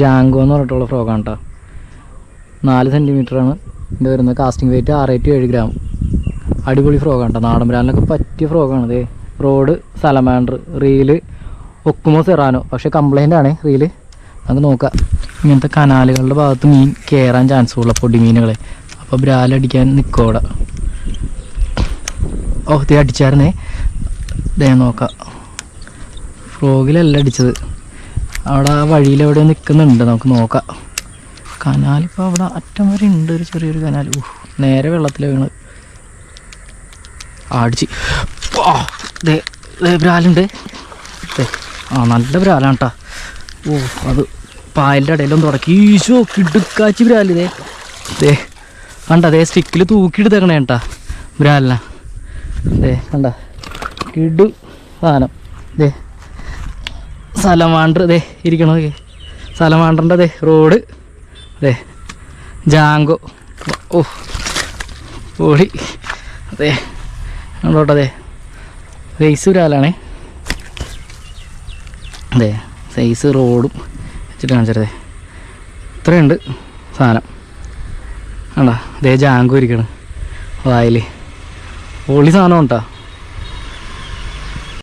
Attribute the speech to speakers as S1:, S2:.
S1: ജാങ്കോ എന്ന് പറഞ്ഞിട്ടുള്ള ഫ്രോഗാണ് കേട്ടോ. 4 സെൻറ്റിമീറ്ററാണ് ഇത് വരുന്നത്. Casting weight 6 to 7 gram. അടിപൊളി ഫ്രോഗാണ് കേട്ടോ. നാടൻ ബ്രാൻഡിനൊക്കെ പറ്റിയ ഫ്രോഗാണ്. ഇതേ rod, salamander, reel, Okuma Serrano. പക്ഷേ കംപ്ലൈൻ്റ് ആണ് റീല്. നമുക്ക് നോക്കാം. ഇങ്ങനത്തെ കനാലുകളുടെ ഭാഗത്ത് മീൻ കയറാൻ ചാൻസ് ഉള്ള പൊടി മീനുകളെ. അപ്പോൾ ബ്രാലടിക്കാൻ നിൽക്കും അവിടെ. ഓ ഇതേ അടിച്ചായിരുന്നേ. ഇതേ നോക്കാം. ഫ്രോഗിലല്ല അടിച്ചത്, അവിടെ ആ വഴിയിലെവിടെ നിൽക്കുന്നുണ്ട്. നമുക്ക് നോക്കാം. കനാലിപ്പോൾ അവിടെ അറ്റം വരെ ഉണ്ട്, ഒരു ചെറിയൊരു കനാൽ. നേരെ വെള്ളത്തിൽ വീണ് അടിച്ച്. ബ്രാലുണ്ട്. നല്ല ബ്രാലാണ് കേട്ടോ. അത് പായലിൻ്റെ ഇടയിലൊന്നും തുടക്കി. ഈശോ കിടുക്കാച്ചി ബ്രാല്. കണ്ട സ്റ്റിക്കിൽ തൂക്കിയെടുത്തേക്കണേ കേട്ടാ ബ്രാലിനെ. കണ്ട കിടു സാധനം. സലമാൻഡർ ഇരിക്കണത്. സലമാൻഡറിൻ്റെ റോഡ്. ജാങ്കോ. ഓടി കണ്ടോട്ടെ. സൈസ് ബ്രാലാണേ. സൈസ് റോഡും വെച്ചിട്ട് കാണിച്ചേ. ഇത്രയുണ്ട് സാധനം. കണ്ടാ ജാങ്കോ ഇരിക്കണം വായിൽ. പൊളി സാധനം കേട്ടോ.